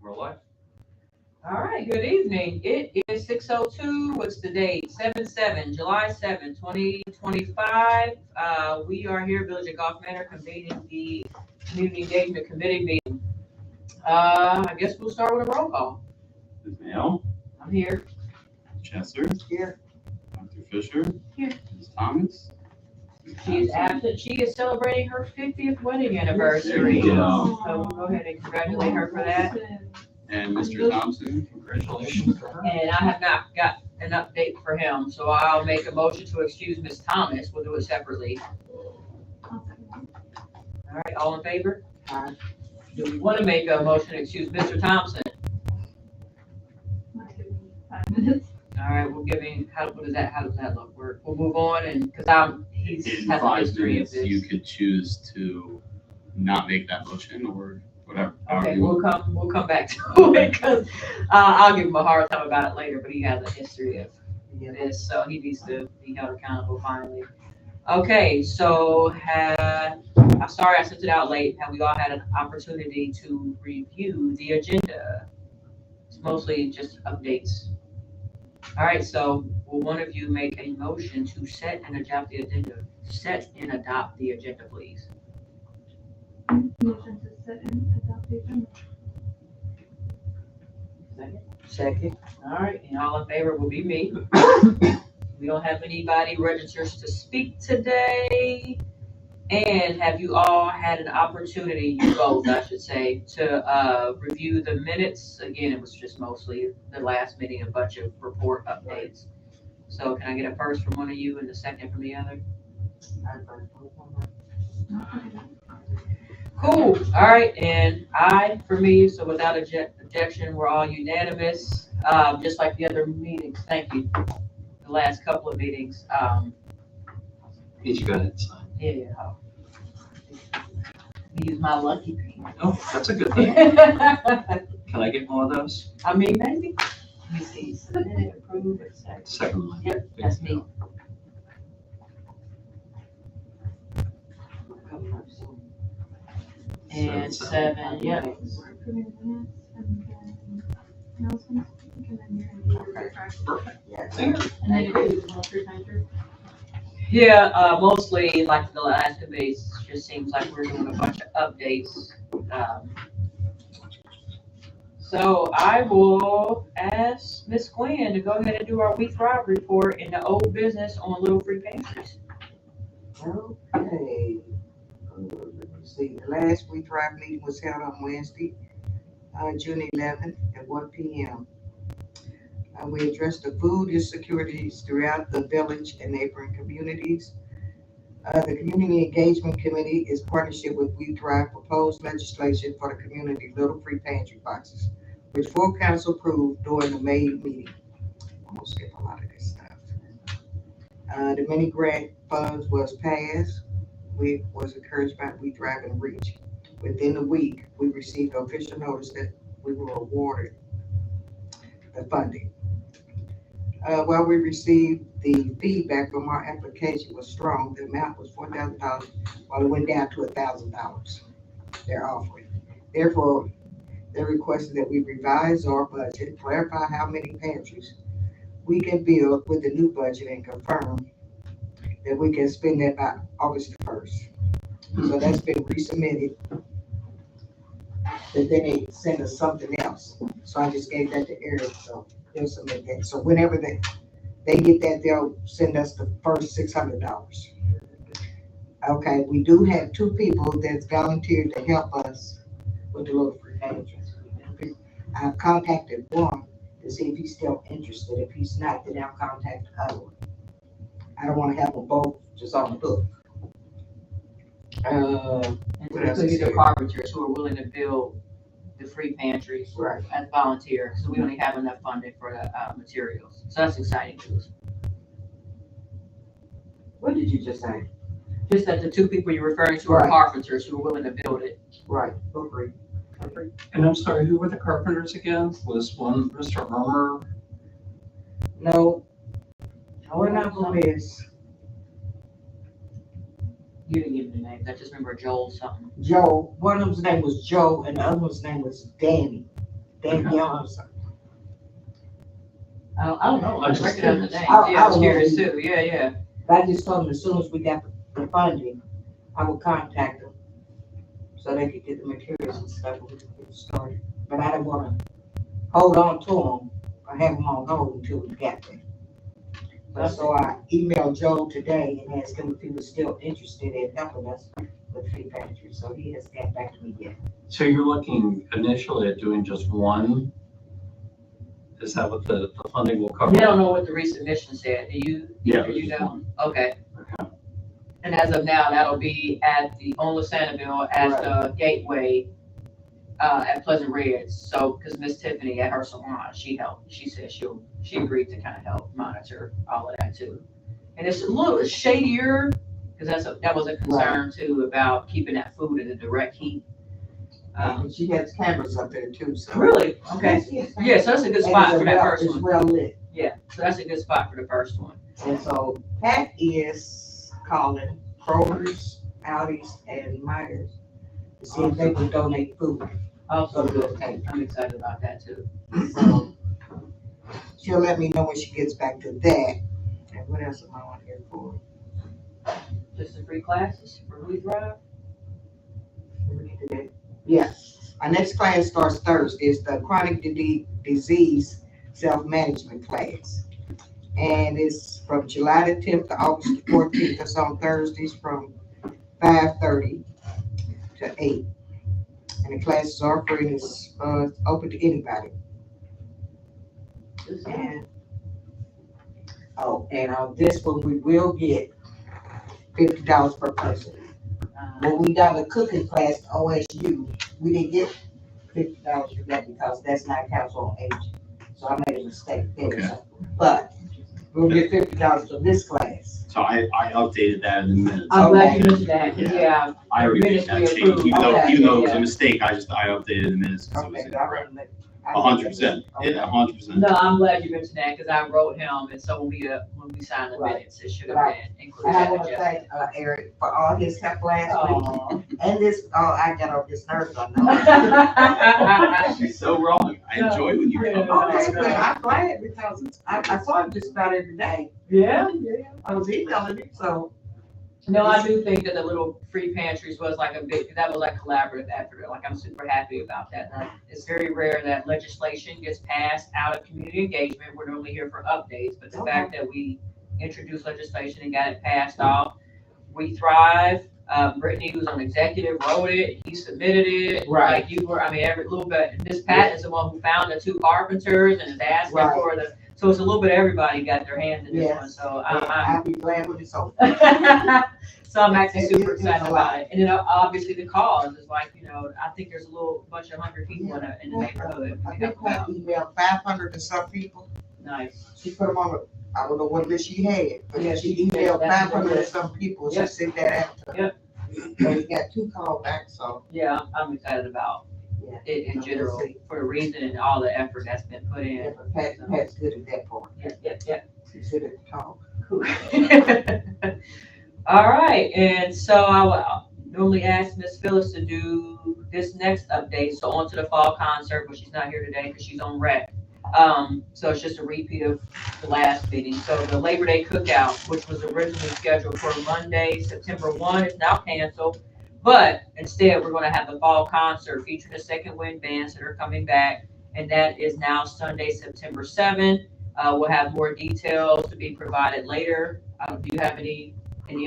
We're live. All right, good evening. It is 6:02. What's the date? 7/7, July 7, 2025. We are here, Village of Golf Manor, convening the Community Engagement Committee meeting. I guess we'll start with a roll call. Ms. Mayo, I'm here. Chester, Here. Dr. Fisher, Here. Ms. Thomas. Ms. She is Thompson. absent. She is celebrating her 50th wedding anniversary. There you go. So we'll go ahead and congratulate her for that. And Mr. Thompson, congratulations to her. And I have not got an update for him, so I'll make a motion to excuse Ms. Thomas. We'll do it separately. All right, all in favor? Aye. Do we want to make a motion to excuse Mr. Thompson? 5 minutes. All right, we'll give him, how does that look? We'll move on and, because he In has a 5 history of minutes, this. you could choose to not make that motion or whatever. however Okay, you want. we'll come back to it, because I'll give him a hard time about it later, but he has a history of this, so he needs to be held accountable finally. Okay, so I'm sorry I sent it out late. Have we all had an opportunity to review the agenda? It's mostly just updates. All right, so will one of you make a motion to set and adopt the agenda? Set and adopt the agenda, please. Motion to set and adopt the agenda. Second. All right, and all in favor will be me. We don't have anybody registered to speak today. And have you all had an opportunity, you both, I should say, to review the minutes? Again, it was just mostly the last meeting, a bunch of report updates. So can I get a first from one of you and a second from the other? Cool. All right, and I for me, so without objection, we're all unanimous, just like the other meetings. Thank you. The last couple of meetings. Did you go ahead and sign? Yeah. Use my lucky pen. Oh, that's a good thing. I Can I get one of those? mean, maybe. Let me see. Submit, approve, accept. Second one. Yep, that's me. And 7, yep. We're approving the minutes and then announcements, and then you're gonna do your refresh. Perfect. Thank you. And then you do all 3 times through. Yeah, mostly like the last debates, just seems like we're doing a bunch of updates. So I will ask Miss Gwen to go ahead and do our We Thrive report in the old business on Little Free Pantries. Okay. Let me see, the last We Thrive meeting was held on Wednesday, June 11th at 1 p.m. We addressed the food insecurities throughout the village and neighboring communities. The Community Engagement Committee is partnership with We Thrive proposed legislation for the community Little Free Pantry boxes, which full council approved during the May meeting. I'm gonna skip a lot of this stuff. The mini grant funds was passed. We was encouraged by We Thrive and Reach. Within the week, we received official notice that we were awarded the funding. While we received the feedback from our application was strong, the amount was $4,000, while it went down to $1,000. They're offering. Therefore, they requested that we revise our budget, clarify how many pantries we can build with the new budget, and confirm that we can spend that by August 1st. So that's been resubmitted. But then they sent us something else. So I just gave that to Eric, so they'll submit that. So whenever they get that, they'll send us the first $600. Okay, we do have 2 people that's volunteered to help us with the Little Free Pantries. I've contacted one to see if he's still interested. If he's not, then I'll contact the other one. I don't want to have them both just on the hook. And What else including is the there? carpenters who are willing to build the free pantries Right. as volunteers, so we only have enough funding for the materials. So that's exciting news. What did you just say? Just that the 2 people you're referring to are Right. carpenters who are willing to build it. Right, agree. And I'm sorry, who were the carpenters again? Was one Mr. Armour? No, we're not gonna miss. You didn't give me the names. I just remember Joel something. Joe, one of them's name was Joe and the other one's name was Danny. Dan Young or something. I don't know, I I'm just recognize the curious. name, I yeah, I was don't know. curious too, yeah. But I just told them as soon as we got the funding, I would contact them so they could get the materials and stuff and we could get started. But I didn't wanna hold on to them or have them on hold until we got there. But so I emailed Joe today and asked him if he was still interested in helping us with free pantry, so he hasn't got back to me yet. So you're looking initially at doing just one? Is that what the funding will cover? You don't know what the resubmission said, do you? Yeah, Do you just know? one. Okay. Okay. And as of now, that'll be at the, on Sanibel at the Gateway, at Pleasant Ridge. So, because Miss Tiffany at her salon, she helped, she said she agreed to kind of help monitor all of that too. And it's a little shadier, because that was a concern too, about keeping that food in the direct heat. And she has cameras up there too, so. Really? Okay. Yes, Yeah, so that's a good spot for that first It's one. well lit. Yeah, so that's a good spot for the first one. And so Pat is calling Kroger's, Aldi's, and Myers to see if they would donate food. Also good. I'm excited about that too. So she'll let me know when she gets back to that. And what else am I on here for? Just the free classes for We Thrive? Let me get to that. Yeah, our next class starts Thursday. It's the chronic disease self-management class. And it's from July the 10th to August the 14th. It's on Thursdays from 5:30 to 8. And the classes are free and it's open to anybody. And, and on this one, we will get $50 per person. When we done the cooking class at OSU, we didn't get $50 for that because that's not council on aging. So I made a mistake there. Okay. But we'll get $50 for this class. So I updated that in the minutes. I'm glad you Okay. mentioned that, 'cause, yeah. I already made that Ministry change, approved. even though, Okay. even though it was Yeah. a mistake, I updated in the minutes because it was Okay, but I incorrect. wanna make. 100%, yeah, 100%. No, I'm glad you mentioned that, because I wrote him, and so when we signed the Right. minutes, it should have Right. been included. And I that wanna adjustment. thank, Eric for all his help last Aw. week. And this, I got on this nerves, I know. She's so wrong. I enjoy when you come. Okay, but I'm glad because I saw him just about every day. Yeah, I was emailing him, so. no, I do think that the little free pantries was like that was like collaborative effort, like I'm super happy about that. It's very rare that legislation gets passed out of community engagement, we're normally here for updates, but the Okay. fact that we introduced legislation and got it passed off, We Thrive, Brittany, who's on executive, wrote it, he submitted it. Right. Like you were, I mean, every little bit, Miss Pat is the one who found the 2 carpenters and is asking Right. for so it's a little bit of everybody got their hands in this Yes. one, so I'll be glad when it's over. So I'm actually It- super it's excited a about lot. it. And then obviously the cause is like, I think there's a little bunch of hungry people in the neighborhood. I think Pat emailed 500 to some people. Nice. She put them on, I don't know what list she had, but Yeah, she she- emailed that's 500 to good. some people. She Yep. sent that out to Yep. And we got 2 called back, so. Yeah, I'm excited about Yeah. it in So general we'll see. for the reason and all the effort that's been put Yeah, in. but Pat's good at that part. Yeah. She's good at the talk. Cool. All right, and so I would normally ask Miss Phyllis to do this next update. So on to the fall concert, but she's not here today because she's on rec. So it's just a repeat of the last meeting. So the Labor Day cookout, which was originally scheduled for Monday, September 1, is now canceled. But instead, we're going to have the fall concert featuring the Second Wind bands that are coming back, and that is now Sunday, September 7. We'll have more details to be provided later. Do you have any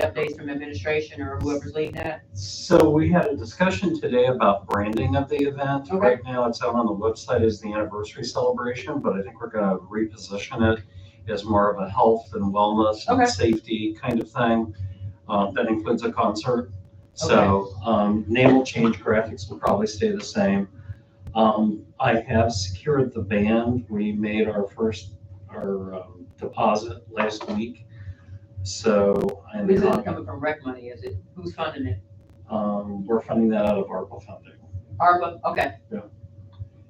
updates from administration or whoever's leading that? So we had a discussion today about branding of the event. Okay. Right now, it's out on the website as the anniversary celebration, but I think we're going to reposition it as more of a health and wellness Okay. and safety kind of thing. That includes a concert. So name will change, graphics will probably stay the same. I have secured the band. We made our deposit last week. So I'm Is it coming from rec money? Is it, who's funding it? we're funding that out of ARPA funding. ARPA, okay.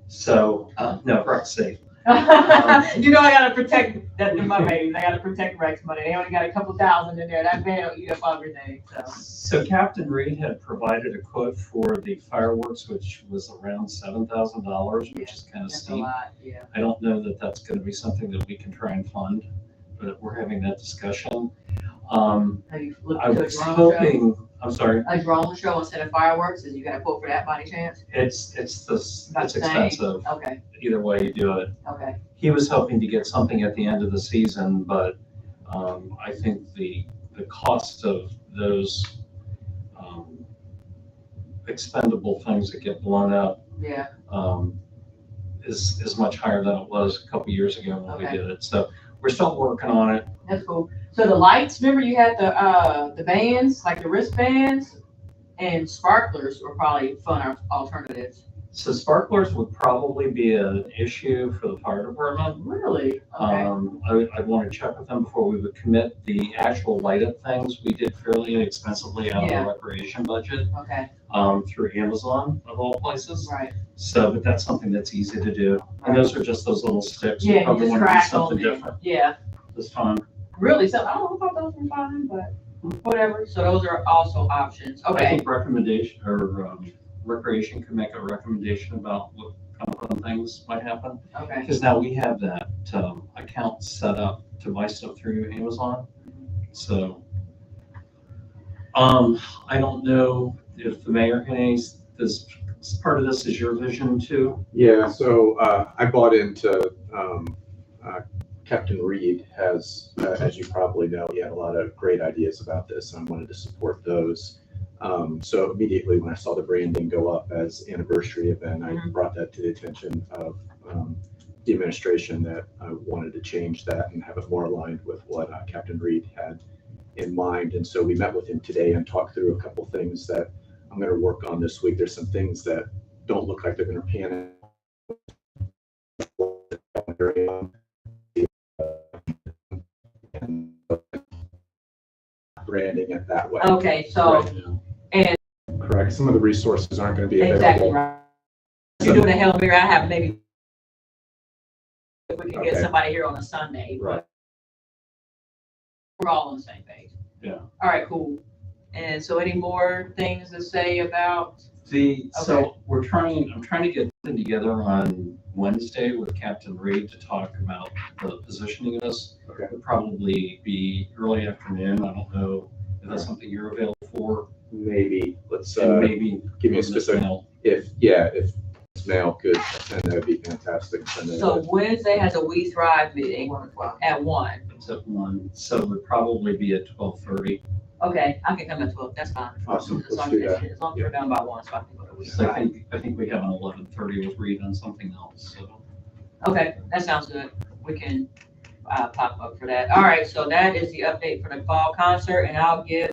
So, no, correct, safe. You know, I gotta protect my babies. I gotta protect Rex money. They only got a couple thousand in there. That van will eat up everything, so. So Captain Reed had provided a quote for the fireworks, which was around $7,000, which is kind of That's a steep. lot, yeah. I don't know that that's going to be something that we can try and fund, but we're having that discussion. Have you looked I into a was drone show? hoping, I'm sorry, A drone show instead of fireworks, is you got a quote for that by any chance? it's About the same? expensive. Okay, Either way you do it. okay, He was hoping to get something at the end of the season, but I think the cost of those expendable things that get blown up yeah, is much higher than it was a couple years ago when we Okay. did it. So we're still working on it. that's cool. So the lights, remember you had the bands, like the wristbands, and sparklers were probably fun alternatives. So sparklers would probably be an issue for the fire department. Really? Okay, I'd want to check with them before we would commit. The actual lighted things we did fairly inexpensively out of Yeah. the recreation budget okay, through Amazon of all places. right. So, but that's something that's easy to do. And those are just those little sticks. We Yeah, you probably just want to do crack something them. different Yeah, this time. really, so I don't know if those were fine, but whatever. So those are also options. I Okay, think recommendation or recreation could make a recommendation about what kind of fun things might happen. okay. Because now we have that account set up to buy stuff through Amazon. So I don't know if the mayor has this part of this is your vision too. Yeah, so I bought into Captain Reed has, as you probably know, he had a lot of great ideas about this, and I wanted to support those. So immediately when I saw the branding go up as anniversary event, I brought that to the attention of the administration that I wanted to change that and have it more aligned with what Captain Reed had in mind. And so we met with him today and talked through a couple things that I'm going to work on this week. There's some things that don't look like they're going to pan out. And branding it that way. Okay, so, and Correct. Some of the resources aren't going to be exactly available. right. You're doing a Hail Mary, I have maybe, if we can get Okay. somebody here on a Sunday, Right. but we're all on the same page. Yeah. All right, cool. And so any more things to say about, So I'm trying to get something together on Wednesday with Captain Reed to talk about the positioning of this. Okay. It'll probably be early afternoon. I don't know if that's something you're available for. Maybe let's And maybe give me a on this specific. mail. If Mail could attend, that would be fantastic. Send it so in. Wednesday has a We Thrive meeting 1:00. at 1. It's at 1, so it would probably be at 12:30. Okay, I can come at 12, that's fine. Awesome. As long Let's do as that. as long as we're done by 1, so I can go to We So I Thrive. think we have an 11:30 with Reed on something else, so. Okay, that sounds good. We can pop up for that. All right, so that is the update for the fall concert, and I'll give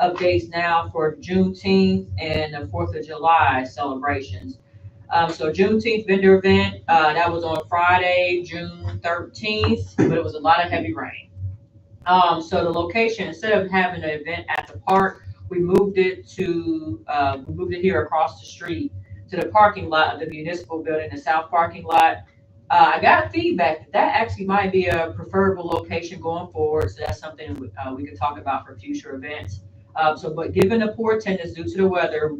updates now for Juneteenth and the 4th of July celebrations. So Juneteenth vendor event, that was on Friday, June 13th, but it was a lot of heavy rain. So the location, instead of having an event at the park, we moved it here across the street to the parking lot of the municipal building, the south parking lot. I got feedback that actually might be a preferable location going forward, so that's something we could talk about for future events. But given the poor attendance due to the weather,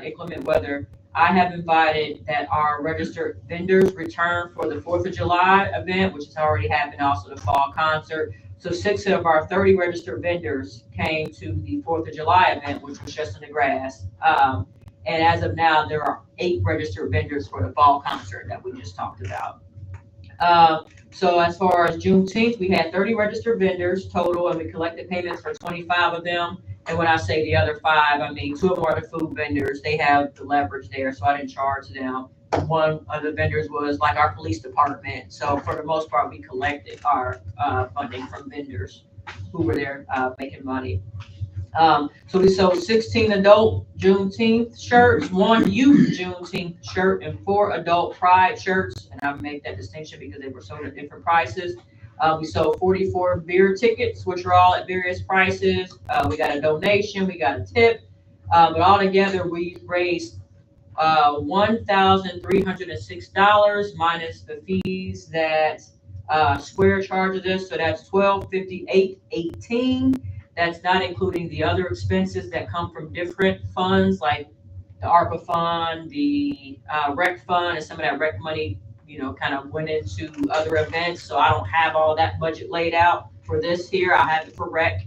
inclement weather, I have invited that our registered vendors return for the 4th of July event, which has already happened, also the fall concert. So 6 of our 30 registered vendors came to the 4th of July event, which was just in the grass. And as of now, there are 8 registered vendors for the fall concert that we just talked about. So as far as Juneteenth, we had 30 registered vendors total, and we collected payments for 25 of them. And when I say the other 5, I mean 2 of them are the food vendors. They have the leverage there, so I didn't charge them. One of the vendors was like our police department. So for the most part, we collected our funding from vendors who were there making money. So we sold 16 adult Juneteenth shirts, 1 youth Juneteenth shirt, and 4 adult pride shirts. And I make that distinction because they were sold at different prices. We sold 44 beer tickets, which are all at various prices. We got a donation, we got a tip, but all together we raised $1,306 minus the fees that Square charges us, so that's $1,258.18. That's not including the other expenses that come from different funds, like the ARPA fund, the rec fund, and some of that rec money, kind of went into other events. So I don't have all that budget laid out for this here. I have it for rec.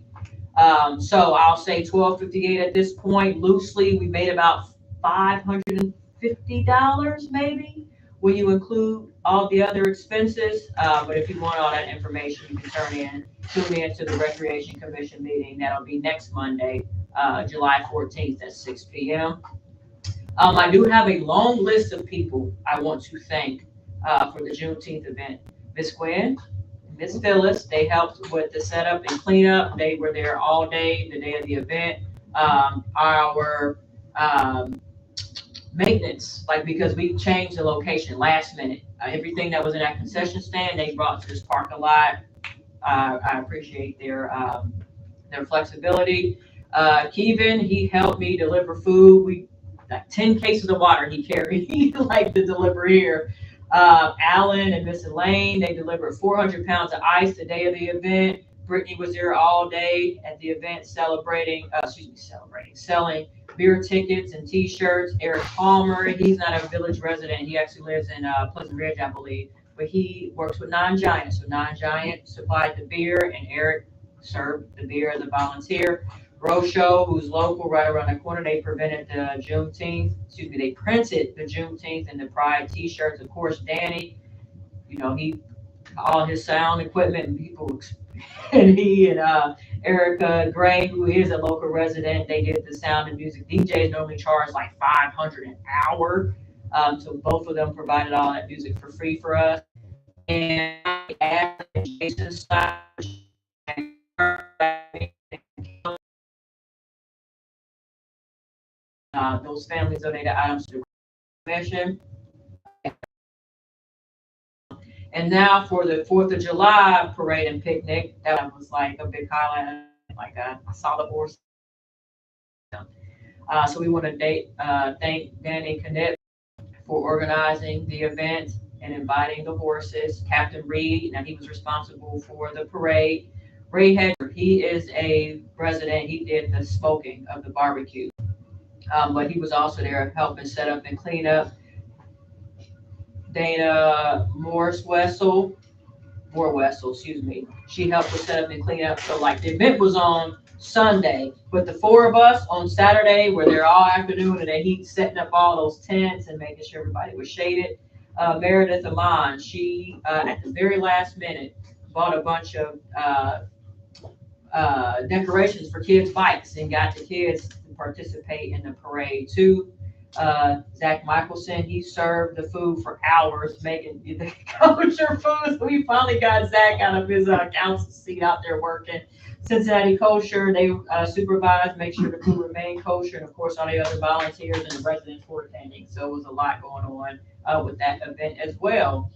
So I'll say 1258 at this point. Loosely, we made about $550 maybe when you include all the other expenses. But if you want all that information, you can tune in to the Recreation Commission meeting. That'll be next Monday, July 14th at 6 p.m. I do have a long list of people I want to thank for the Juneteenth event. Miss Gwen, Miss Phyllis, they helped with the setup and cleanup. They were there all day, the day of the event. Our maintenance, because we changed the location last minute. Everything that was in that concession stand, they brought to this parking lot. I appreciate their flexibility. Kevin, he helped me deliver food. 10 cases of water he carried, to deliver here. Alan and Miss Elaine, they delivered 400 pounds of ice the day of the event. Brittany was there all day at the event selling beer tickets and t-shirts. Eric Palmer, he's not a village resident. He actually lives in Pleasant Ridge, I believe. But he works with Non-Giant. So Non-Giant supplied the beer and Eric served the beer as a volunteer. Rocho, who's local right around the corner, they printed the Juneteenth and the Pride t-shirts. Of course, Danny, all his sound equipment and people, and he and Erica Gray, who is a local resident, they did the sound and music. DJs normally charge like $500 an hour. So both of them provided all that music for free for us. And Jason those families donated items to the commission. And now for the 4th of July parade and picnic, that was like a big highlight. I saw the horse. So we want to thank Danny Knipp for organizing the event and inviting the horses. Captain Reed, now he was responsible for the parade. Ray Hedger, he is a resident. He did the smoking of the barbecue. But he was also there helping set up and clean up. Dana Moore Wessel, she helped us set up and clean up. So the event was on Sunday, but the four of us on Saturday were there all afternoon and they setting up all those tents and making sure everybody was shaded. Meredith Amon, she at the very last minute bought a bunch of decorations for kids' bikes and got the kids to participate in the parade too. Zach Michelson, he served the food for hours, making the kosher food. So we finally got Zach out of his council seat out there working. Cincinnati Kosher, they supervised, make sure the food remained kosher, and of course all the other volunteers and the residents were attending. So it was a lot going on with that event as well.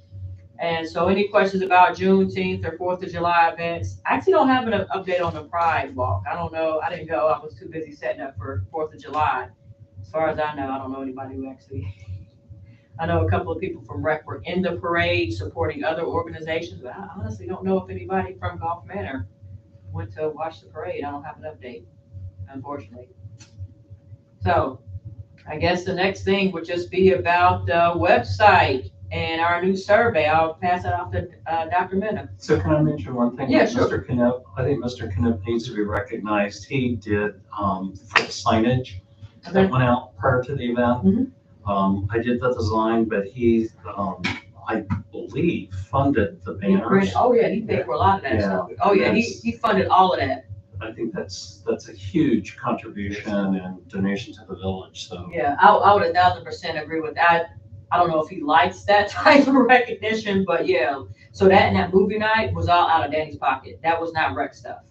And so any questions about Juneteenth or 4th of July events? I actually don't have an update on the Pride Walk. I don't know. I didn't go. I was too busy setting up for 4th of July. As far as I know, I don't know anybody who actually, I know a couple of people from Rec were in the parade supporting other organizations, but I honestly don't know if anybody from Gulf Manor went to watch the parade. I don't have an update, unfortunately. So I guess the next thing would just be about the website and our new survey. I'll pass it off to Dr. Mena. So can I mention one thing? Yeah, sure. Mr. Knipp, I think Mr. Knipp needs to be recognized. He did for the signage that went out prior to the event. I did the design, but he, I believe, funded the banners. Oh yeah, he paid for a lot of that stuff. Oh yeah, he funded all of that. I think that's a huge contribution and donation to the village. So yeah, I would 1,000% agree with that. I don't know if he likes that type of recognition, but yeah. So that movie night was all out of Danny's pocket. That was not rec stuff.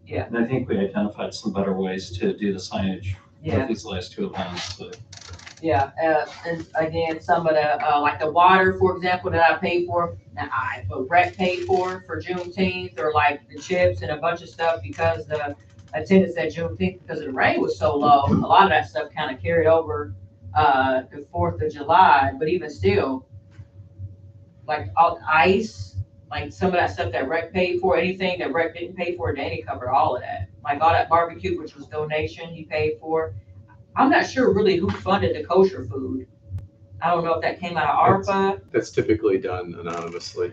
Yeah. And I think we identified some better ways to do the signage with these last two events. So. Yeah, and again, some of the like the water, for example, that I paid for, but rec paid for Juneteenth, or like the chips and a bunch of stuff because the attendance at Juneteenth because the rain was so low. A lot of that stuff kind of carried over the 4th of July, but even still, like all ice, like some of that stuff that rec paid for, anything that rec didn't pay for, Danny covered all of that. Like all that barbecue, which was donation, he paid for. I'm not sure really who funded the kosher food. I don't know if that came out of ARPA. That's typically done anonymously,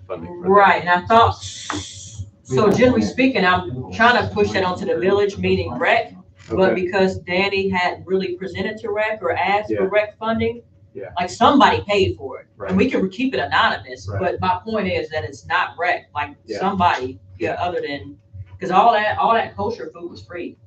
funding for that. Right, and I thought, so generally speaking, I'm trying to push that onto the village, meaning rec. But Okay, because Danny hadn't really presented to rec or asked Yeah. for rec funding, Yeah. like somebody paid for it. Right. And we can keep it anonymous, Right. but my point is that it's not rec, like Yeah. somebody, other than, because all that kosher food was free.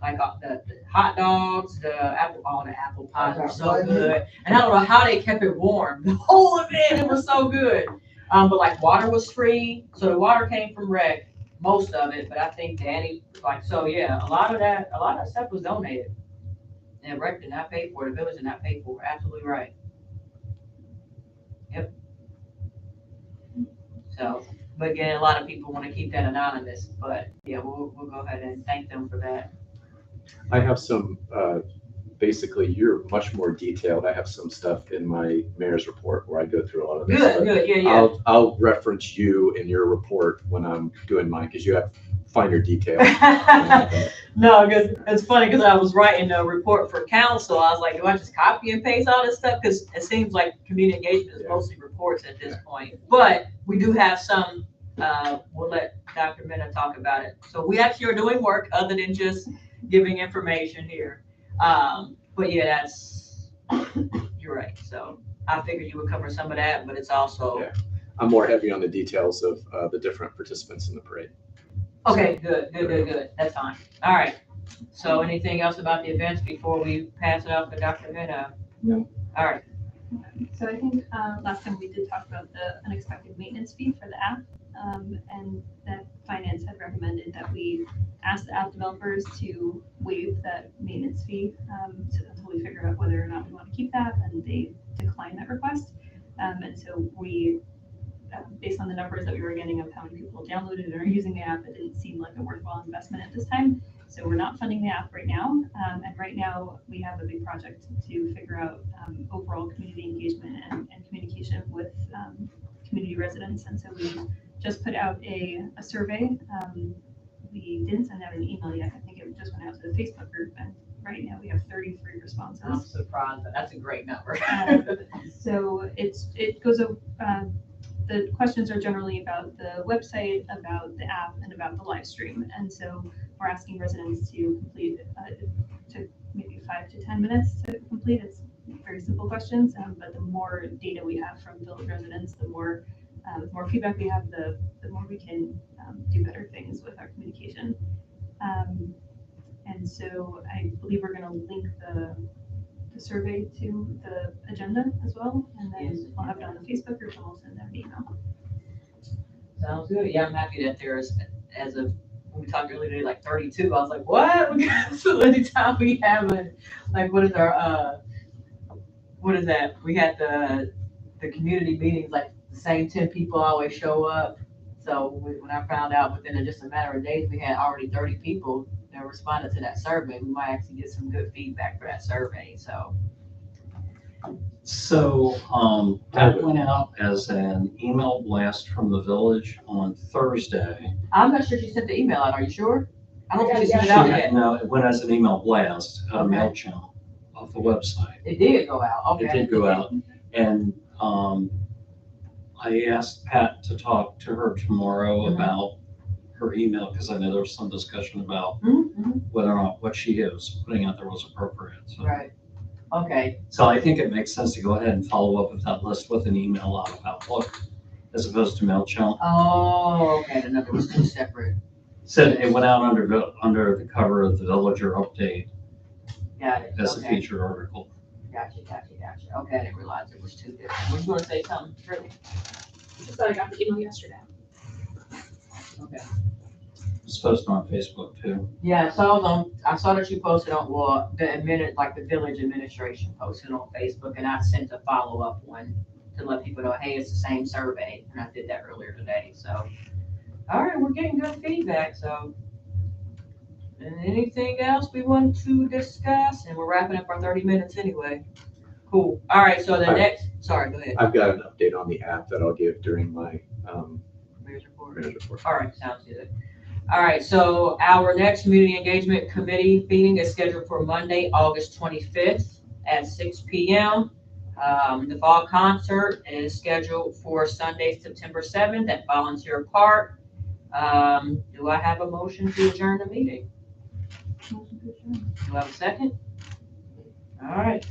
Like the hot dogs, the apple pies were so good. And I don't know how they kept it warm. The whole event, it was so good. But like water was free, so the water came from rec, most of it, but I think Danny, like, so yeah, a lot of that stuff was donated. And rec did not pay for it, the village did not pay for it, absolutely right. Yep. So, but again, a lot of people want to keep that anonymous, but yeah, we'll go ahead and thank them for that. I have some, basically, you're much more detailed. I have some stuff in my mayor's report where I go through a lot of this. Good, but good, yeah. I'll reference you in your report when I'm doing mine, because you have finer detail. No, because it's funny because I was writing a report for council. I was like, do I just copy and paste all this stuff? Because it seems like community engagement is Yeah. mostly reports at this point. But we do have some, we'll let Dr. Mena talk about it. So we actually are doing work other than just giving information here. But yeah, you're right. So I figured you would cover some of that, but it's also. Yeah. I'm more heavy on the details of the different participants in the parade. Okay, good. That's fine. All right. So anything else about the events before we pass it off to Dr. Mena? No. All right. So I think last time we did talk about the unexpected maintenance fee for the app, and that finance had recommended that we ask the app developers to waive that maintenance fee, so until we figure out whether or not we want to keep that, and they declined that request. And so we, based on the numbers that we were getting of how many people downloaded and are using the app, it didn't seem like a worthwhile investment at this time. So we're not funding the app right now. And right now we have a big project to figure out overall community engagement and communication with community residents. And so we just put out a survey. We didn't send out an email yet. I think it just went out to the Facebook group, and right now we have 33 responses. I'm surprised, but that's a great number. So it goes the questions are generally about the website, about the app, and about the live stream. And so we're asking residents to complete, to maybe 5 to 10 minutes to complete. It's very simple questions, but the more data we have from village residents, the more feedback we have, the more we can do better things with our communication. And so I believe we're going to link the survey to the agenda as well, and then Yes. we'll have it on the Facebook group, and we'll send them an email. Sounds good. Yeah, I'm happy that there's, as of, when we talked earlier today, like 32. I was like, what? So anytime we have what is that? We had the community meetings, like the same 10 people always show up. So when I found out within just a matter of days, we had already 30 people that responded to that survey, we might actually get some good feedback for that survey. So That went out as an email blast from the village on Thursday. I'm not sure if you sent the email out. Are you sure? I don't think you sent it out yet. No, it went as an email blast, a Okay. MailChimp off the website. It did go out. Okay. It did go out. And I asked Pat to talk to her tomorrow Mhm. about her email, because I know there was some discussion about Mhm. whether or not what she was putting out there was appropriate. So, Right. Okay. so I think it makes sense to go ahead and follow up with that list with an email out of Outlook as opposed to MailChimp. Oh, okay. The number was two separate. So it went out under the cover of the Villager Update Got it. as a Okay. featured article. Gotcha. Okay, I didn't realize it was two different. Were you gonna say something, Brittany? Just thought I got the email yesterday. Okay. It's posted on Facebook too. Yeah, I saw that you posted on, well, the village administration posted on Facebook, and I sent a follow-up one to let people know, hey, it's the same survey, and I did that earlier today, so. All right, we're getting good feedback, so. And anything else we want to discuss? And we're wrapping up our 30 minutes anyway. Cool. All right, so the next, sorry, go ahead. I've got an update on the app that I'll give during my Mayor's report. mayor's report. All right, sounds good. All right, so our next community engagement committee meeting is scheduled for Monday, August 25th at 6 p.m. The fall concert is scheduled for Sunday, September 7th at Volunteer Park. Do I have a motion to adjourn the meeting? Do I have a second? All right.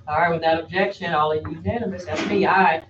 All right, without objection, all unanimous, that's me, aye.